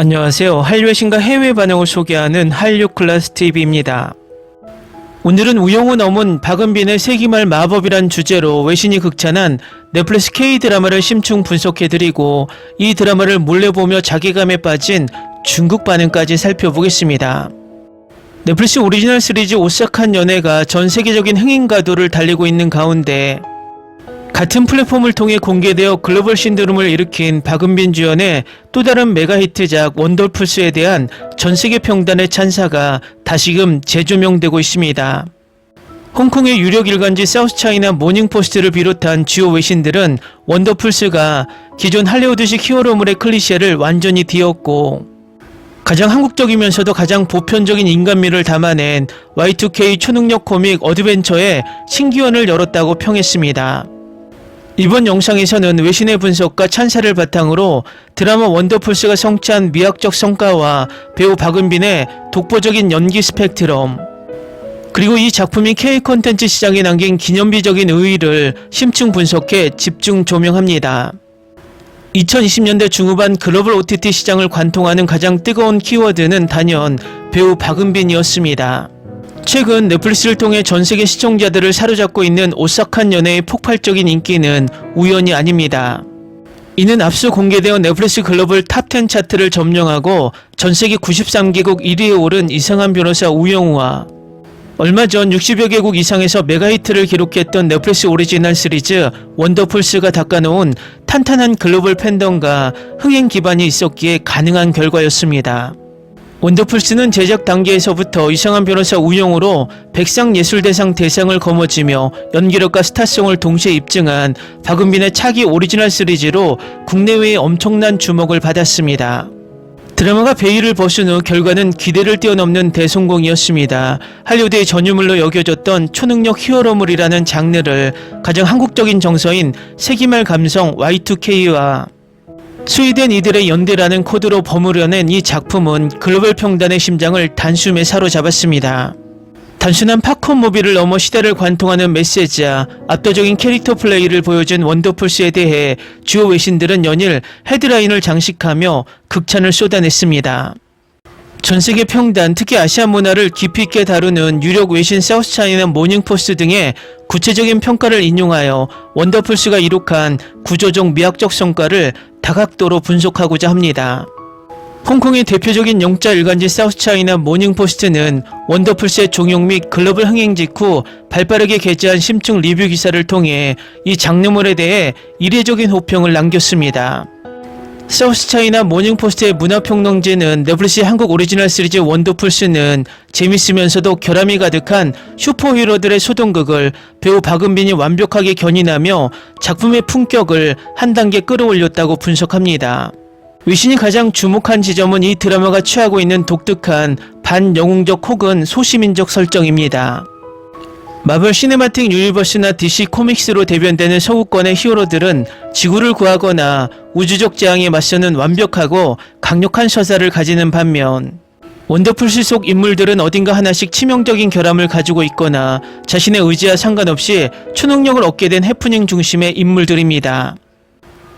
안녕하세요. 한류 외신과 해외 반응을 소개하는 한류클래스TV입니다. 오늘은 우영우 넘은 박은빈의 세기말 마법이란 주제로 외신이 극찬한 넷플릭스 K-드라마를 심층 분석해드리고 이 드라마를 몰래 보며 자괴감에 빠진 중국 반응까지 살펴보겠습니다. 넷플릭스 오리지널 시리즈 오싹한 연애가 전 세계적인 흥행 가도를 달리고 있는 가운데 같은 플랫폼을 통해 공개되어 글로벌 신드롬을 일으킨 박은빈 주연의 또 다른 메가히트작 원더풀스에 대한 전세계 평단의 찬사가 다시금 재조명되고 있습니다. 홍콩의 유력 일간지 사우스차이나 모닝포스트를 비롯한 주요 외신들은 원더풀스가 기존 할리우드식 히어로물의 클리셰를 완전히 뒤엎고 가장 한국적이면서도 가장 보편적인 인간미를 담아낸 Y2K 초능력 코믹 어드벤처의 신기원을 열었다고 평했습니다. 이번 영상에서는 외신의 분석과 찬사를 바탕으로 드라마 원더풀스가 성취한 미학적 성과와 배우 박은빈의 독보적인 연기 스펙트럼, 그리고 이 작품이 K-콘텐츠 시장에 남긴 기념비적인 의의를 심층 분석해 집중 조명합니다. 2020년대 중후반 글로벌 OTT 시장을 관통하는 가장 뜨거운 키워드는 단연 배우 박은빈이었습니다. 최근 넷플릭스를 통해 전세계 시청자들을 사로잡고 있는 오싹한 연애의 폭발적인 인기는 우연이 아닙니다. 이는 앞서 공개되어 넷플릭스 글로벌 탑10 차트를 점령하고 전세계 93개국 1위에 오른 이상한 변호사 우영우와 얼마 전 60여 개국 이상에서 메가히트를 기록했던 넷플릭스 오리지널 시리즈 원더풀스가 닦아놓은 탄탄한 글로벌 팬덤과 흥행 기반이 있었기에 가능한 결과였습니다. 원더풀스는 제작 단계에서부터 이상한 변호사 우영우로 백상예술대상 대상을 거머쥐며 연기력과 스타성을 동시에 입증한 박은빈의 차기 오리지널 시리즈로 국내외의 엄청난 주목을 받았습니다. 드라마가 베일을 벗은 후 결과는 기대를 뛰어넘는 대성공이었습니다. 할리우드의 전유물로 여겨졌던 초능력 히어로물이라는 장르를 가장 한국적인 정서인 세기말 감성 Y2K와 스웨덴 이들의 연대라는 코드로 버무려낸 이 작품은 글로벌 평단의 심장을 단숨에 사로잡았습니다. 단순한 팝콘 무비를 넘어 시대를 관통하는 메시지와 압도적인 캐릭터 플레이를 보여준 원더풀스에 대해 주요 외신들은 연일 헤드라인을 장식하며 극찬을 쏟아냈습니다. 전세계 평단, 특히 아시아 문화를 깊이 있게 다루는 유력 외신 사우스차이나 모닝포스트 등의 구체적인 평가를 인용하여 원더풀스가 이룩한 구조적 미학적 성과를 다각도로 분석하고자 합니다. 홍콩의 대표적인 영자 일간지 사우스차이나 모닝포스트는 원더풀스의 종영 및 글로벌 흥행 직후 발빠르게 게재한 심층 리뷰 기사를 통해 이 장르물에 대해 이례적인 호평을 남겼습니다. 사우스차이나 모닝포스트의 문화평론지는 넷플릭스의 한국 오리지널 시리즈 원더풀스는 재밌으면서도 결함이 가득한 슈퍼히어로들의 소동극을 배우 박은빈이 완벽하게 견인하며 작품의 품격을 한 단계 끌어올렸다고 분석합니다. 외신이 가장 주목한 지점은 이 드라마가 취하고 있는 독특한 반영웅적 혹은 소시민적 설정입니다. 마블 시네마틱 유니버스나 DC 코믹스로 대변되는 서구권의 히어로들은 지구를 구하거나 우주적 재앙에 맞서는 완벽하고 강력한 서사를 가지는 반면 원더풀스 속 인물들은 어딘가 하나씩 치명적인 결함을 가지고 있거나 자신의 의지와 상관없이 초능력을 얻게 된 해프닝 중심의 인물들입니다.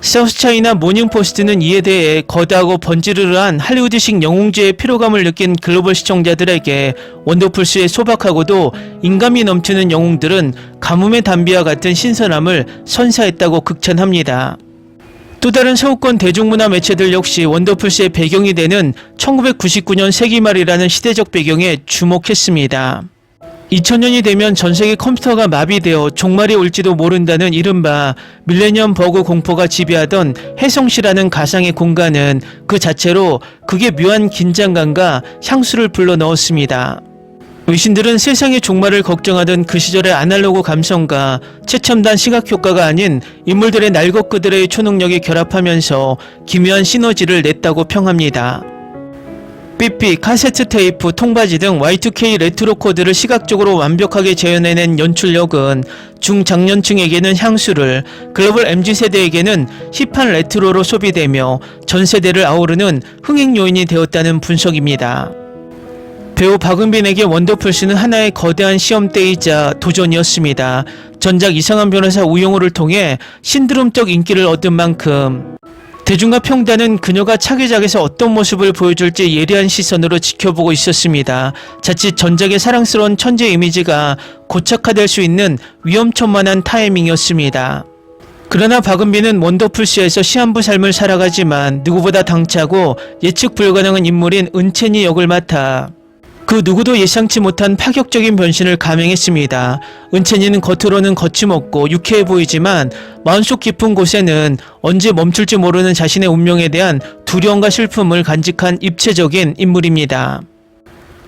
사우스차이나 모닝포스트는 이에 대해 거대하고 번지르르한 할리우드식 영웅주의 피로감을 느낀 글로벌 시청자들에게 원더풀스의 소박하고도 인감이 넘치는 영웅들은 가뭄의 단비와 같은 신선함을 선사했다고 극찬합니다. 또 다른 서구권 대중문화 매체들 역시 원더풀스의 배경이 되는 1999년 세기말이라는 시대적 배경에 주목했습니다. 2000년이 되면 전세계 컴퓨터가 마비되어 종말이 올지도 모른다는 이른바 밀레니엄 버그 공포가 지배하던 혜성시라는 가상의 공간은 그 자체로 극의 묘한 긴장감과 향수를 불러넣었습니다. 외신들은 세상의 종말을 걱정하던 그 시절의 아날로그 감성과 최첨단 시각효과가 아닌 인물들의 날것그들의 초능력이 결합하면서 기묘한 시너지를 냈다고 평합니다. 삐삐, 카세트 테이프, 통바지 등 Y2K 레트로 코드를 시각적으로 완벽하게 재현해낸 연출력은 중장년층에게는 향수를, 글로벌 MZ세대에게는 힙한 레트로로 소비되며 전세대를 아우르는 흥행 요인이 되었다는 분석입니다. 배우 박은빈에게 원더풀스는 하나의 거대한 시험대이자 도전이었습니다. 전작 이상한 변호사 우영우를 통해 신드롬적 인기를 얻은 만큼 대중과 평단은 그녀가 차기작에서 어떤 모습을 보여줄지 예리한 시선으로 지켜보고 있었습니다. 자칫 전작의 사랑스러운 천재 이미지가 고착화될 수 있는 위험천만한 타이밍이었습니다. 그러나 박은빈은 원더풀스에서 시한부 삶을 살아가지만 누구보다 당차고 예측 불가능한 인물인 은채니 역을 맡아 그 누구도 예상치 못한 파격적인 변신을 감행했습니다. 은채니는 겉으로는 거침없고 유쾌해 보이지만 마음속 깊은 곳에는 언제 멈출지 모르는 자신의 운명에 대한 두려움과 슬픔을 간직한 입체적인 인물입니다.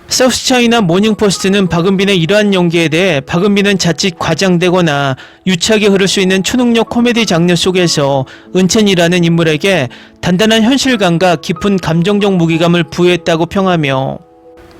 사우스차이나 모닝포스트는 박은빈의 이러한 연기에 대해 박은빈은 자칫 과장되거나 유치하게 흐를 수 있는 초능력 코미디 장르 속에서 은채니라는 인물에게 단단한 현실감과 깊은 감정적 무게감을 부여했다고 평하며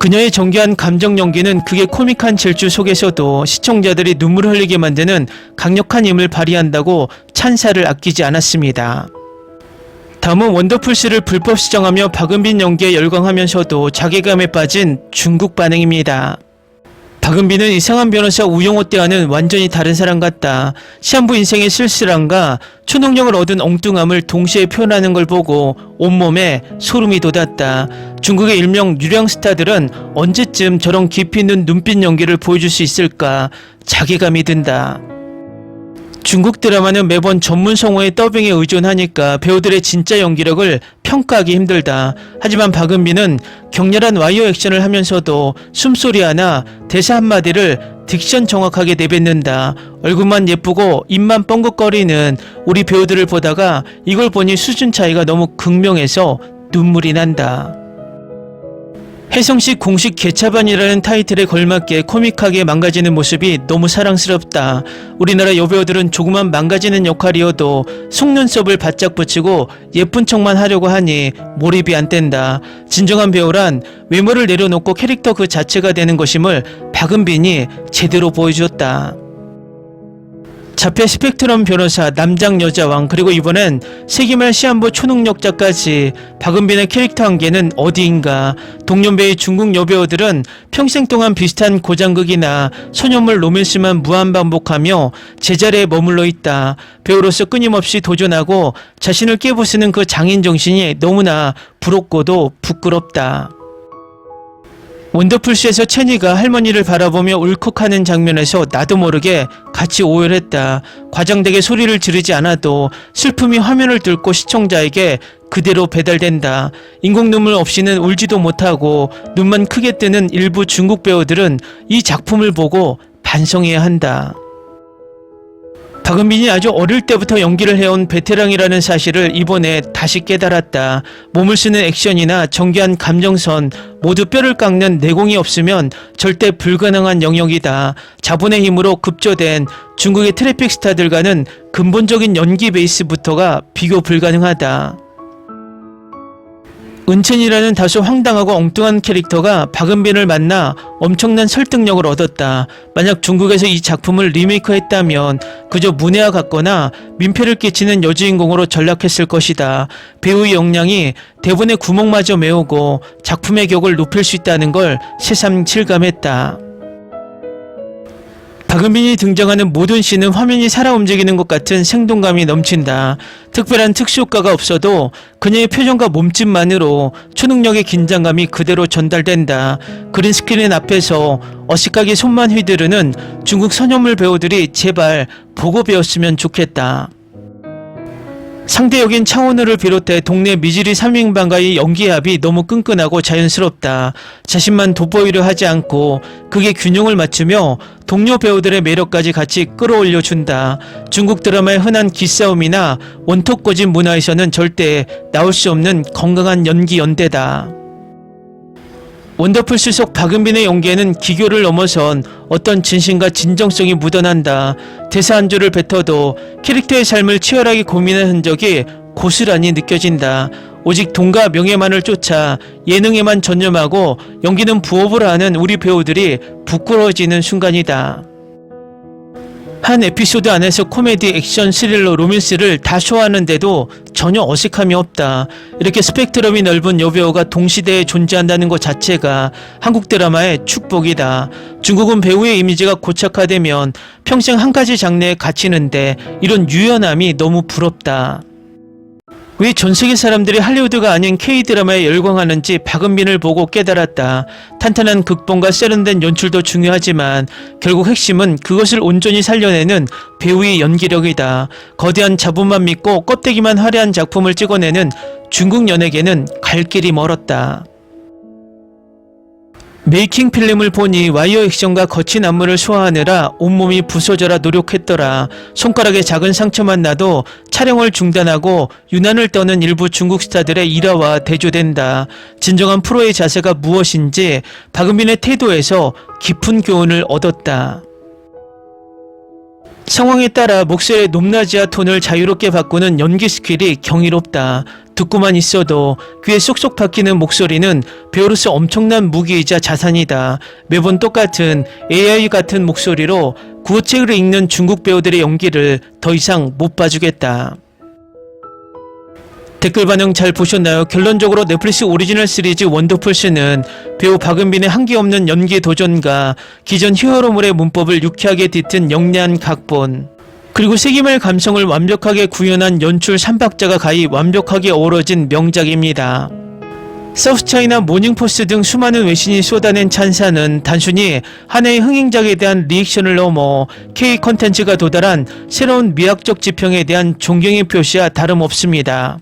그녀의 정교한 감정 연기는 극의 코믹한 질주 속에서도 시청자들이 눈물을 흘리게 만드는 강력한 힘을 발휘한다고 찬사를 아끼지 않았습니다. 다음은 원더풀스를 불법 시정하며 박은빈 연기에 열광하면서도 자괴감에 빠진 중국 반응입니다. 박은빈은 이상한 변호사 우영호 때와는 완전히 다른 사람 같다. 시한부 인생의 쓸쓸함과 초능력을 얻은 엉뚱함을 동시에 표현하는 걸 보고 온몸에 소름이 돋았다. 중국의 일명 유령 스타들은 언제쯤 저런 깊이 있는 눈빛 연기를 보여줄 수 있을까 자괴감이 든다. 중국 드라마는 매번 전문 성우의 더빙에 의존하니까 배우들의 진짜 연기력을 평가하기 힘들다. 하지만 박은빈은 격렬한 와이어 액션을 하면서도 숨소리 하나, 대사 한마디를 딕션 정확하게 내뱉는다. 얼굴만 예쁘고 입만 뻥긋거리는 우리 배우들을 보다가 이걸 보니 수준 차이가 너무 극명해서 눈물이 난다. 혜성씨 공식 개차반이라는 타이틀에 걸맞게 코믹하게 망가지는 모습이 너무 사랑스럽다. 우리나라 여배우들은 조그만 망가지는 역할이어도 속눈썹을 바짝 붙이고 예쁜 척만 하려고 하니 몰입이 안 된다. 진정한 배우란 외모를 내려놓고 캐릭터 그 자체가 되는 것임을 박은빈이 제대로 보여주었다. 자폐 스펙트럼 변호사, 남장 여자왕, 그리고 이번엔 세기말 시한부 초능력자까지 박은빈의 캐릭터 한계는 어디인가. 동년배의 중국 여배우들은 평생 동안 비슷한 고장극이나 소년물 로맨스만 무한반복하며 제자리에 머물러 있다. 배우로서 끊임없이 도전하고 자신을 깨부수는 그 장인정신이 너무나 부럽고도 부끄럽다. 원더풀스에서 채니가 할머니를 바라보며 울컥하는 장면에서 나도 모르게 같이 오열했다. 과장되게 소리를 지르지 않아도 슬픔이 화면을 뚫고 시청자에게 그대로 배달된다. 인공 눈물 없이는 울지도 못하고 눈만 크게 뜨는 일부 중국 배우들은 이 작품을 보고 반성해야 한다. 박은빈이 아주 어릴 때부터 연기를 해온 베테랑이라는 사실을 이번에 다시 깨달았다. 몸을 쓰는 액션이나 정교한 감정선 모두 뼈를 깎는 내공이 없으면 절대 불가능한 영역이다. 자본의 힘으로 급조된 중국의 트래픽 스타들과는 근본적인 연기 베이스부터가 비교 불가능하다. 은첸이라는 다소 황당하고 엉뚱한 캐릭터가 박은빈을 만나 엄청난 설득력을 얻었다. 만약 중국에서 이 작품을 리메이크했다면 그저 문해와 같거나 민폐를 끼치는 여주인공으로 전락했을 것이다. 배우의 역량이 대본의 구멍마저 메우고 작품의 격을 높일 수 있다는 걸 새삼 실감했다. 박은빈이 등장하는 모든 씬은 화면이 살아 움직이는 것 같은 생동감이 넘친다. 특별한 특수효과가 없어도 그녀의 표정과 몸짓만으로 초능력의 긴장감이 그대로 전달된다. 그린스크린 앞에서 어색하게 손만 휘두르는 중국 선현물 배우들이 제발 보고 배웠으면 좋겠다. 상대 역인 차은우를 비롯해 동네 미지리 3인방과의 연기합이 너무 끈끈하고 자연스럽다. 자신만 돋보이려 하지 않고 극의 균형을 맞추며 동료 배우들의 매력까지 같이 끌어올려준다. 중국 드라마의 흔한 기싸움이나 원톱 고집 문화에서는 절대 나올 수 없는 건강한 연기 연대다. 원더풀스 속 박은빈의 연기에는 기교를 넘어선 어떤 진심과 진정성이 묻어난다. 대사 한 줄을 뱉어도 캐릭터의 삶을 치열하게 고민한 흔적이 고스란히 느껴진다. 오직 돈과 명예만을 쫓아 예능에만 전념하고 연기는 부업을 하는 우리 배우들이 부끄러워지는 순간이다. 한 에피소드 안에서 코미디, 액션, 스릴러, 로맨스를 다 소화하는데도 전혀 어색함이 없다. 이렇게 스펙트럼이 넓은 여배우가 동시대에 존재한다는 것 자체가 한국 드라마의 축복이다. 중국은 배우의 이미지가 고착화되면 평생 한 가지 장르에 갇히는데 이런 유연함이 너무 부럽다. 왜 전 세계 사람들이 할리우드가 아닌 K-드라마에 열광하는지 박은빈을 보고 깨달았다. 탄탄한 극본과 세련된 연출도 중요하지만 결국 핵심은 그것을 온전히 살려내는 배우의 연기력이다. 거대한 자본만 믿고 껍데기만 화려한 작품을 찍어내는 중국 연예계는 갈 길이 멀었다. 메이킹 필름을 보니 와이어 액션과 거친 안무를 소화하느라 온몸이 부서져라 노력했더라. 손가락에 작은 상처만 나도 촬영을 중단하고 유난을 떠는 일부 중국 스타들의 일화와 대조된다. 진정한 프로의 자세가 무엇인지 박은빈의 태도에서 깊은 교훈을 얻었다. 상황에 따라 목소리의 높낮이와 톤을 자유롭게 바꾸는 연기 스킬이 경이롭다. 듣고만 있어도 귀에 쏙쏙 박히는 목소리는 배우로서 엄청난 무기이자 자산이다. 매번 똑같은 AI 같은 목소리로 구어책을 읽는 중국 배우들의 연기를 더 이상 못 봐주겠다. 댓글 반응 잘 보셨나요? 결론적으로 넷플릭스 오리지널 시리즈 원더풀스는 배우 박은빈의 한계 없는 연기 도전과 기존 히어로물의 문법을 유쾌하게 딛은 영리한 각본, 그리고 세기말 감성을 완벽하게 구현한 연출 3박자가 가히 완벽하게 어우러진 명작입니다. 사우스차이나 모닝포스트 등 수많은 외신이 쏟아낸 찬사는 단순히 하나의 흥행작에 대한 리액션을 넘어 K 컨텐츠가 도달한 새로운 미학적 지평에 대한 존경의 표시와 다름없습니다.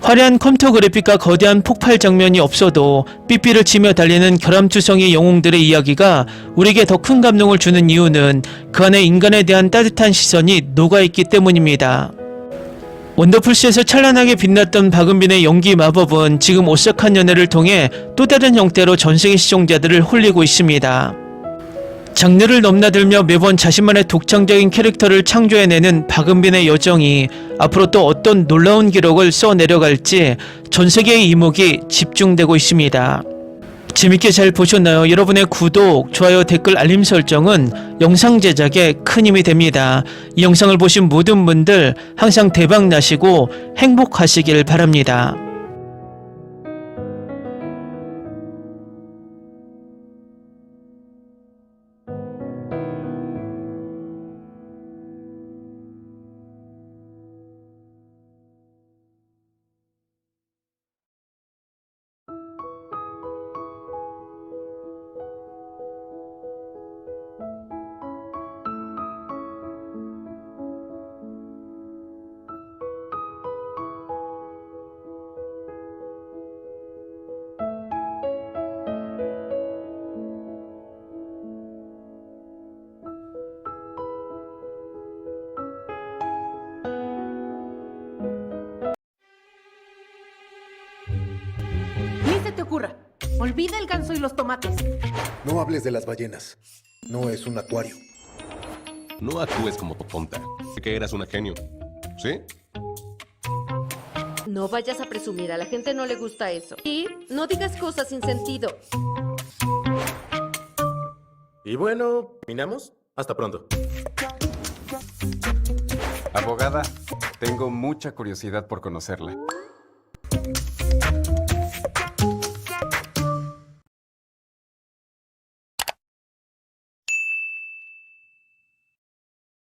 화려한 컴퓨터 그래픽과 거대한 폭발 장면이 없어도 삐삐를 치며 달리는 결함투성이 영웅들의 이야기가 우리에게 더 큰 감동을 주는 이유는 그 안에 인간에 대한 따뜻한 시선이 녹아있기 때문입니다. 원더풀스에서 찬란하게 빛났던 박은빈의 연기 마법은 지금 오싹한 연애를 통해 또 다른 형태로 전세계 시청자들을 홀리고 있습니다. 장르를 넘나들며 매번 자신만의 독창적인 캐릭터를 창조해내는 박은빈의 여정이 앞으로 또 어떤 놀라운 기록을 써내려갈지 전세계의 이목이 집중되고 있습니다. 재밌게 잘 보셨나요? 여러분의 구독, 좋아요, 댓글, 알림 설정은 영상 제작에 큰 힘이 됩니다. 이 영상을 보신 모든 분들 항상 대박 나시고 행복하시길 바랍니다. Ni se te ocurra. Olvida el ganso y los tomates. No hables de las ballenas. No es un acuario. No actúes como tonta. Que eras una genio. ¿Sí? No vayas a presumir, a la gente no le gusta eso. Y no digas cosas sin sentido. Y bueno, ¿terminamos? Hasta pronto. Abogada, tengo mucha curiosidad por conocerla.